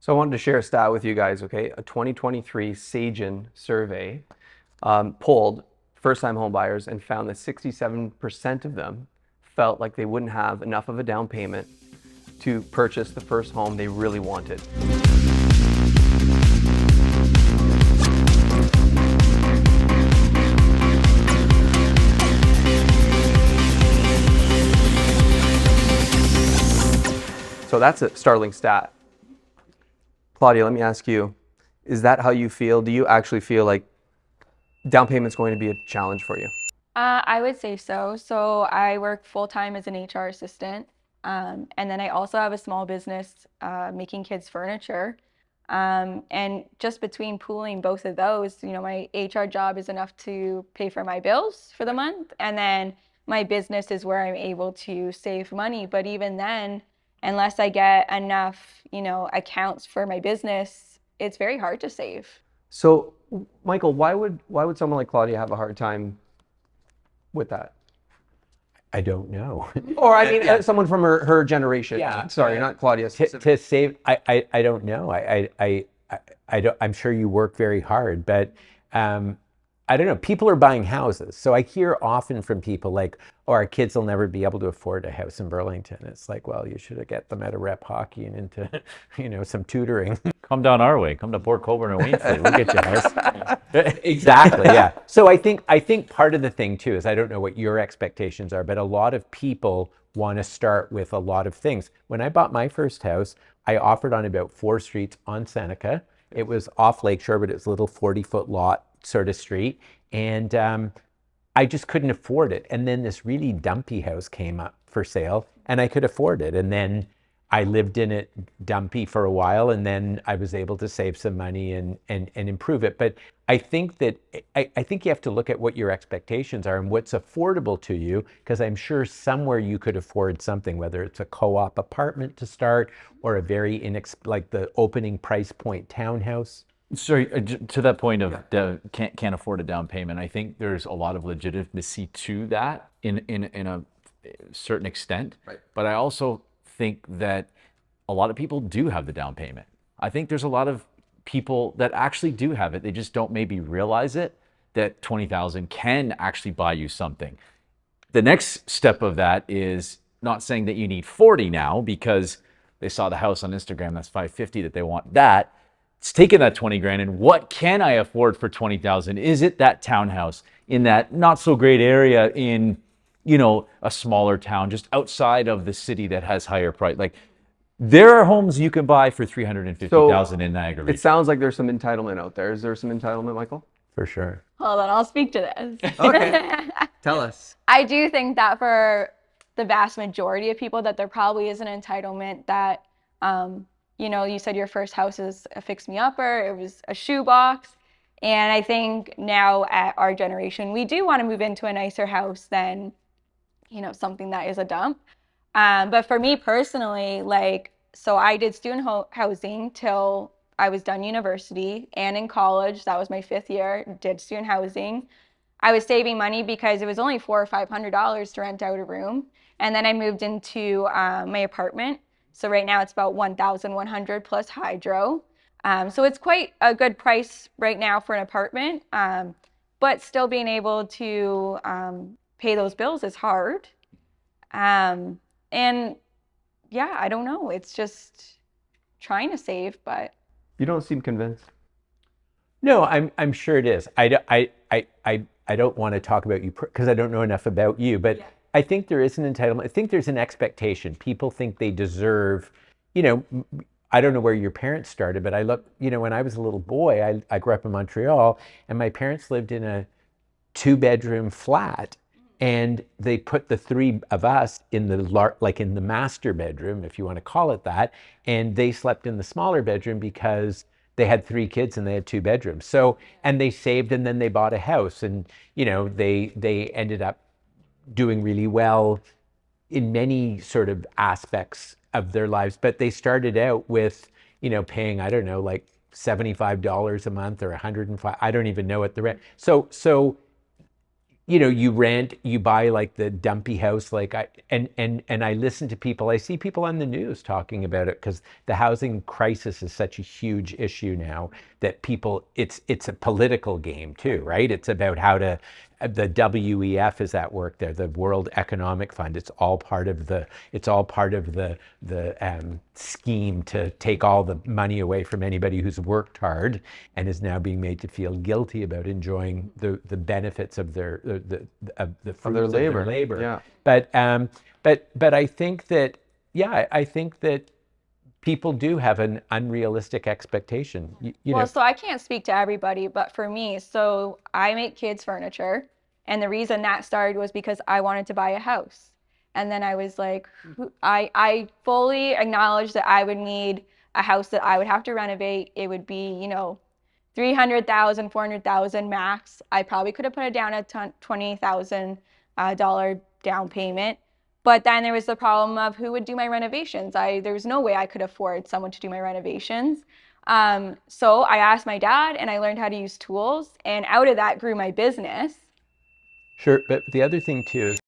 So I wanted to share a stat with you guys, okay? A 2023 Sagen survey polled first-time home buyers and found that 67% of them felt like they wouldn't have enough of a down payment to purchase the first home they really wanted. So that's a startling stat. Claudia, let me ask you, is that how you feel? Do you actually feel like down payment's going to be a challenge for you? I would say so. So I work full time as an HR assistant. And then I also have a small business making kids furniture. And just between pooling both of those, my HR job is enough to pay for my bills for the month. And then my business is where I'm able to save money. But even then, unless I get enough, accounts for my business, it's very hard to save. So, Michael, why would someone like Claudia have a hard time with that? I don't know. Or I mean, someone from her generation. Yeah. Sorry, not Claudia To save, I don't know. I don't. I'm sure you work very hard, but I don't know. People are buying houses, so I hear often from people like, "Oh, our kids will never be able to afford a house in Burlington." It's like, well, you should get them out of rep hockey and into, some tutoring. Come down our way. Come to Port Colborne or Wainfleet. We'll get you a house. Exactly, yeah. So I think part of the thing too is I don't know what your expectations are, but a lot of people want to start with a lot of things. When I bought my first house, I offered on about 4 streets on Seneca. It was off Lakeshore, but it was a little 40-foot lot sort of street. And I just couldn't afford it. And then this really dumpy house came up for sale and I could afford it. And then I lived in it dumpy for a while, and then I was able to save some money and improve it. But I think that I think you have to look at what your expectations are and what's affordable to you, because I'm sure somewhere you could afford something, whether it's a co-op apartment to start or a very like the opening price point townhouse. Sorry, to that point of can't afford a down payment, I think there's a lot of legitimacy to that in a certain extent. Right. But I also think that a lot of people do have the down payment. I think there's a lot of people that actually do have it. They just don't maybe realize it, that 20,000 can actually buy you something. The next step of that is not saying that you need 40 now because they saw the house on Instagram that's 550 that they want that. It's taking that 20 grand and what can I afford for 20,000? Is it that townhouse in that not so great area in a smaller town just outside of the city that has higher price? Like, there are homes you can buy for 350,000 in Niagara region. It sounds like there's some entitlement out there. Is there some entitlement, Michael? For sure. Hold on, I'll speak to this. Okay. Tell us. I do think that for the vast majority of people that there probably is an entitlement that, you said your first house is a fix-me-upper, it was a shoebox. And I think now at our generation, we do want to move into a nicer house than, something that is a dump. But for me personally, so I did student housing till I was done university, and in college, that was my 5th year, did student housing. I was saving money because it was only $400 or $500 to rent out a room. And then I moved into my apartment. So right now it's about $1,100 plus hydro. So it's quite a good price right now for an apartment. But still being able to pay those bills is hard. And yeah, I don't know. It's just trying to save, but You don't seem convinced. No, I'm sure it is. I don't want to talk about you because I don't know enough about you, but yeah. I think there is an entitlement. I think there's an expectation. People think they deserve, I don't know where your parents started, but I look, when I was a little boy, I grew up in Montreal, and my parents lived in a 2-bedroom flat, and they put the 3 of us in in the master bedroom, if you want to call it that, and they slept in the smaller bedroom because they had 3 kids and they had 2 bedrooms. So, and they saved, and then they bought a house, and they ended up doing really well in many sort of aspects of their lives. But they started out with, paying, I don't know, like $75 a month or $105. I don't even know what the rent. So you rent, you buy like the dumpy house, like and I listen to people, I see people on the news talking about it because the housing crisis is such a huge issue now that people, it's a political game too, right? It's about how to, the WEF is at work there, the World Economic Fund. It's all part of the scheme to take all the money away from anybody who's worked hard and is now being made to feel guilty about enjoying the benefits of the fruits of their labor. Yeah. But I think that, yeah, I think that people do have an unrealistic expectation. Well, so I can't speak to everybody, but for me, so I make kids furniture. And the reason that started was because I wanted to buy a house. And then I was like, I fully acknowledged that I would need a house that I would have to renovate. It would be, 300,000, 400,000 max. I probably could have put it down at $20,000 down payment. But then there was the problem of who would do my renovations. There was no way I could afford someone to do my renovations. So I asked my dad and I learned how to use tools. And out of that grew my business. Sure, but the other thing too is